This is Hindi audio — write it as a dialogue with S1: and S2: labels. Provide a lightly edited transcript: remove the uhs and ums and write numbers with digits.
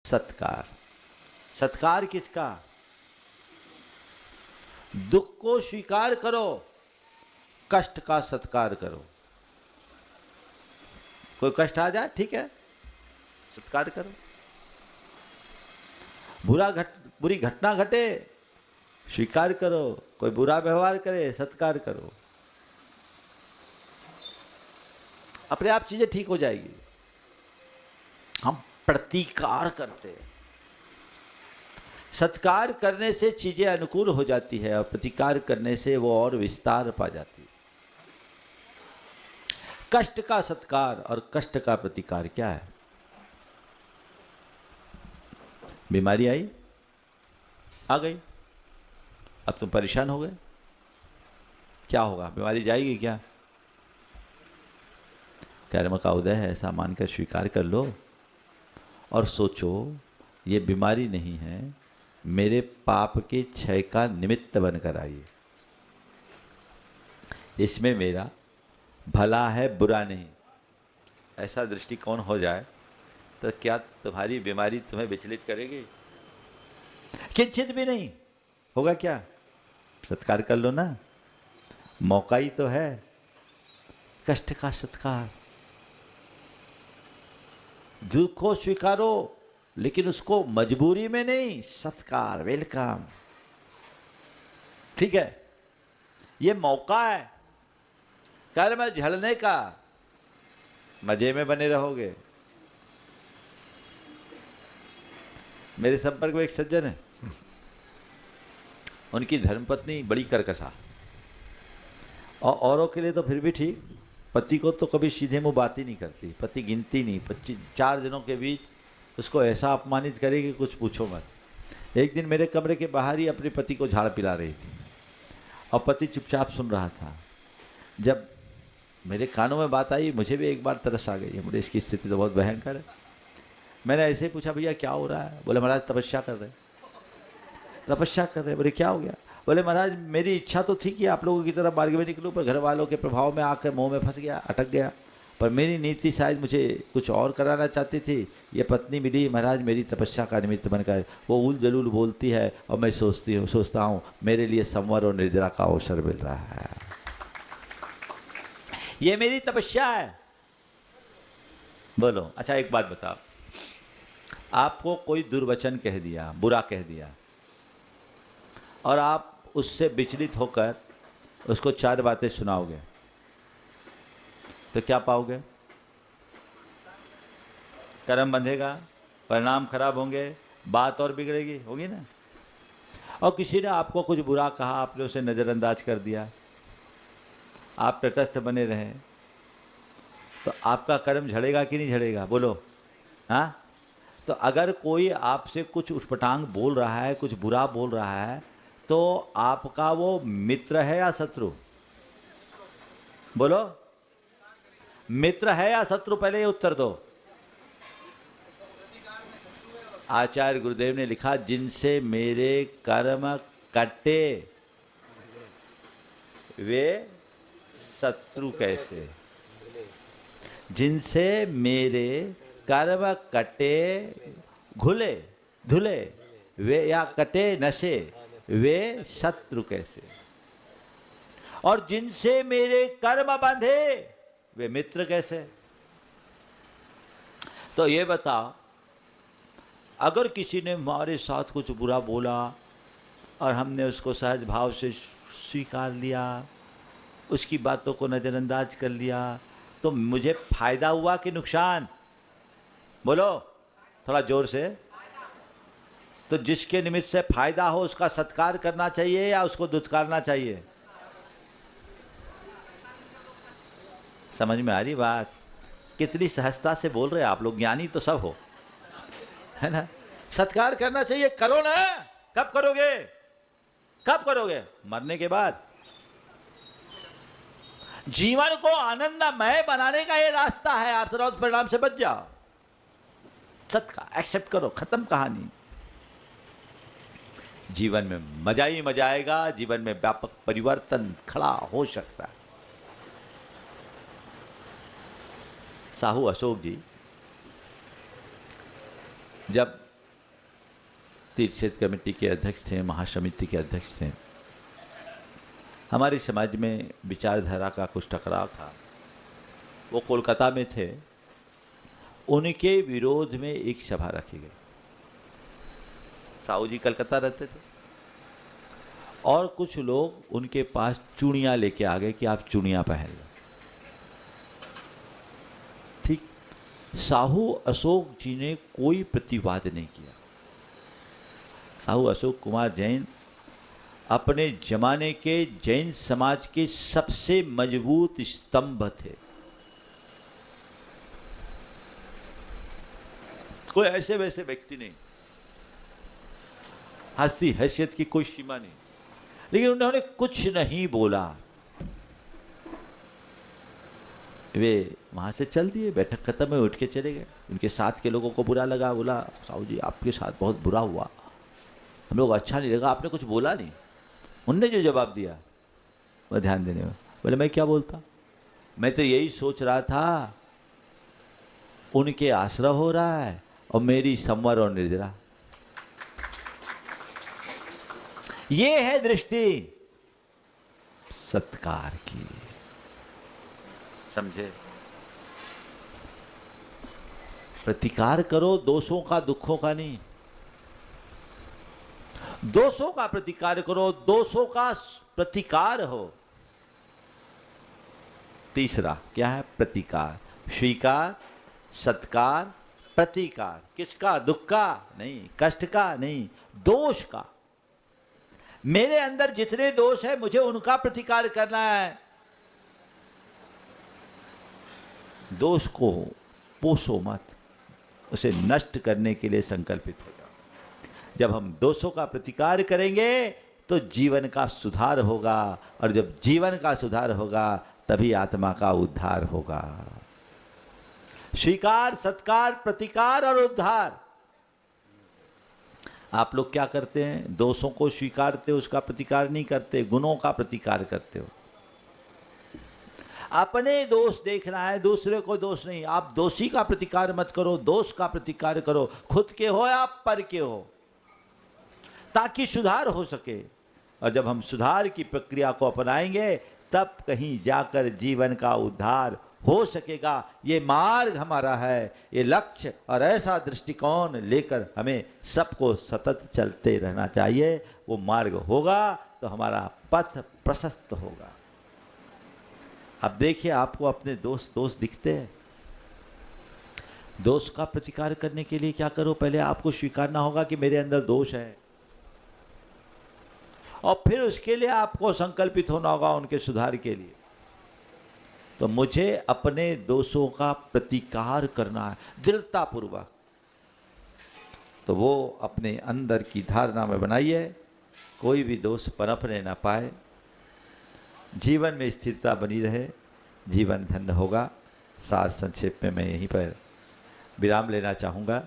S1: सत्कार। सत्कार किसका? दुख को स्वीकार करो, कष्ट का सत्कार करो। कोई कष्ट आ जाए, ठीक है, सत्कार करो। बुरी घटना घटे, स्वीकार करो। कोई बुरा व्यवहार करे, सत्कार करो। अपने आप चीजें ठीक हो जाएगी। हम प्रतिकार करते हैं। सत्कार करने से चीजें अनुकूल हो जाती है और प्रतिकार करने से वो और विस्तार पा जाती है। कष्ट का सत्कार और कष्ट का प्रतिकार क्या है? बीमारी आई, आ गई, अब तुम परेशान हो गए, क्या होगा? बीमारी जाएगी क्या? कर्म का उदय है ऐसा मानकर स्वीकार कर लो और सोचो ये बीमारी नहीं है, मेरे पाप के क्षय का निमित्त बनकर आई है। इसमें मेरा भला है, बुरा नहीं। ऐसा दृष्टिकोण हो जाए तो क्या तुम्हारी बीमारी तुम्हें विचलित करेगी? किंचित भी नहीं होगा। क्या? सत्कार कर लो ना, मौका ही तो है। कष्ट का सत्कार। दुख को स्वीकारो, लेकिन उसको मजबूरी में नहीं, सत्कार, वेलकम। ठीक है, ये मौका है कर्म झड़ने का। मजे में बने रहोगे। मेरे संपर्क में एक सज्जन है, उनकी धर्मपत्नी बड़ी कर्कशा, और औरों के लिए तो फिर भी ठीक, पति को तो कभी सीधे मुंह बात ही नहीं करती। पति गिनती नहीं, 4 जनों के बीच उसको ऐसा अपमानित करे कि कुछ पूछो मत। एक दिन मेरे कमरे के बाहर ही अपने पति को झाड़ पिला रही थी और पति चुपचाप सुन रहा था। जब मेरे कानों में बात आई, मुझे भी एक बार तरस आ गई। बोले इसकी स्थिति तो बहुत भयंकर है। मैंने ऐसे ही पूछा, भैया क्या हो रहा है? बोले महाराज तपस्या कर रहे। तपस्या कर रहे? बोले क्या हो गया? बोले महाराज मेरी इच्छा तो थी कि आप लोगों की तरह मार्ग में निकलूं, पर घर वालों के प्रभाव में आकर मुंह में फंस गया, अटक गया। पर मेरी नीति शायद मुझे कुछ और कराना चाहती थी। ये पत्नी मिली महाराज मेरी तपस्या का निमित्त बनकर। वो उल जलूल बोलती है और मैं सोचता हूँ मेरे लिए संवर और निर्जरा का अवसर मिल रहा है। ये मेरी तपस्या है। बोलो अच्छा एक बात बताओ, आपको कोई दुर्वचन कह दिया, बुरा कह दिया, और आप उससे विचलित होकर उसको 4 बातें सुनाओगे तो क्या पाओगे? कर्म बंधेगा, परिणाम खराब होंगे, बात और बिगड़ेगी, होगी ना। और किसी ने आपको कुछ बुरा कहा, आपने उसे नज़रअंदाज कर दिया, आप तटस्थ बने रहे, तो आपका कर्म झड़ेगा कि नहीं झड़ेगा? बोलो। हाँ, तो अगर कोई आपसे कुछ उठपटांग बोल रहा है, कुछ बुरा बोल रहा है, तो आपका वो मित्र है या शत्रु? बोलो, मित्र है या शत्रु? पहले ये उत्तर दो। आचार्य गुरुदेव ने लिखा, जिनसे मेरे कर्म कटे वे शत्रु कैसे? जिनसे मेरे कर्म कटे घुले धुले वे, या कटे नशे वे शत्रु कैसे? और जिनसे मेरे कर्म बंधे वे मित्र कैसे? तो ये बताओ, अगर किसी ने हमारे साथ कुछ बुरा बोला और हमने उसको सहज भाव से स्वीकार लिया, उसकी बातों को नज़रअंदाज कर लिया, तो मुझे फायदा हुआ कि नुकसान? बोलो थोड़ा जोर से। तो जिसके निमित्त से फायदा हो उसका सत्कार करना चाहिए या उसको दुत्कारना चाहिए? समझ में आ रही बात? कितनी सहजता से बोल रहे हैं आप लोग, ज्ञानी तो सब हो, है ना। सत्कार करना चाहिए। करो ना। कब करोगे? कब करोगे? मरने के बाद। जीवन को आनंदमय बनाने का ये रास्ता है। ऑर्थोडॉक्स परिणाम से बच जाओ। सत्कार एक्सेप्ट करो, खत्म कहानी। जीवन में मजा ही मजा आएगा। जीवन में व्यापक परिवर्तन खड़ा हो सकता है। साहू अशोक जी जब तीर्थ क्षेत्र कमेटी के अध्यक्ष थे, महासमिति के अध्यक्ष थे। हमारे समाज में विचारधारा का कुछ टकराव था। वो कोलकाता में थे, उनके विरोध में एक सभा रखी गई। साहू जी कलकत्ता रहते थे और कुछ लोग उनके पास चूड़ियाँ लेके आ गए कि आप चूड़ियाँ पहन लो। ठीक, साहू अशोक जी ने कोई प्रतिवाद नहीं किया। साहू अशोक कुमार जैन अपने जमाने के जैन समाज के सबसे मजबूत स्तंभ थे। कोई ऐसे वैसे व्यक्ति नहीं, हस्ती हैसियत की कोई सीमा नहीं, लेकिन उन्होंने कुछ नहीं बोला। वे वहां से चल दिए, बैठक खत्म हुई, उठ के चले गए। उनके साथ के लोगों को बुरा लगा, बोला साहू जी आपके साथ बहुत बुरा हुआ, हम लोग अच्छा नहीं लगा, आपने कुछ बोला नहीं। उनने जो जवाब दिया वह ध्यान देने में, बोले मैं क्या बोलता, मैं तो यही सोच रहा था उनके आश्रय हो रहा है और मेरी संवर और निर्जरा। ये है दृष्टि सत्कार की, समझे। प्रतिकार करो दोषों का, दुखों का नहीं। दोषों का प्रतिकार करो, दोषों का प्रतिकार हो। तीसरा क्या है? प्रतिकार, स्वीकार, सत्कार, प्रतिकार। किसका? दुख का नहीं, कष्ट का नहीं, दोष का। मेरे अंदर जितने दोष है मुझे उनका प्रतिकार करना है। दोष को पोषो मत, उसे नष्ट करने के लिए संकल्पित हो जाओ। जब हम दोषों का प्रतिकार करेंगे तो जीवन का सुधार होगा, और जब जीवन का सुधार होगा तभी आत्मा का उद्धार होगा। स्वीकार, सत्कार, प्रतिकार और उद्धार। आप लोग क्या करते हैं? दोषों को स्वीकारते हो, उसका प्रतिकार नहीं करते, गुणों का प्रतिकार करते हो। अपने दोष देखना है, दूसरे को दोष नहीं। आप दोषी का प्रतिकार मत करो, दोष का प्रतिकार करो। खुद के हो या पर के हो, ताकि सुधार हो सके। और जब हम सुधार की प्रक्रिया को अपनाएंगे तब कहीं जाकर जीवन का उद्धार हो सकेगा। ये मार्ग हमारा है, ये लक्ष्य, और ऐसा दृष्टिकोण लेकर हमें सबको सतत चलते रहना चाहिए। वो मार्ग होगा तो हमारा पथ प्रशस्त होगा। अब देखिए, आपको अपने दोष दिखते हैं। दोष का प्रतिकार करने के लिए क्या करो? पहले आपको स्वीकारना होगा कि मेरे अंदर दोष है, और फिर उसके लिए आपको संकल्पित होना होगा उनके सुधार के लिए। तो मुझे अपने दोषों का प्रतिकार करना है दृढ़तापूर्वक। तो वो अपने अंदर की धारणा में बनाइए, कोई भी दोष पनपने ना पाए, जीवन में स्थिरता बनी रहे, जीवन धन्य होगा। सार संक्षेप में मैं यहीं पर विराम लेना चाहूँगा।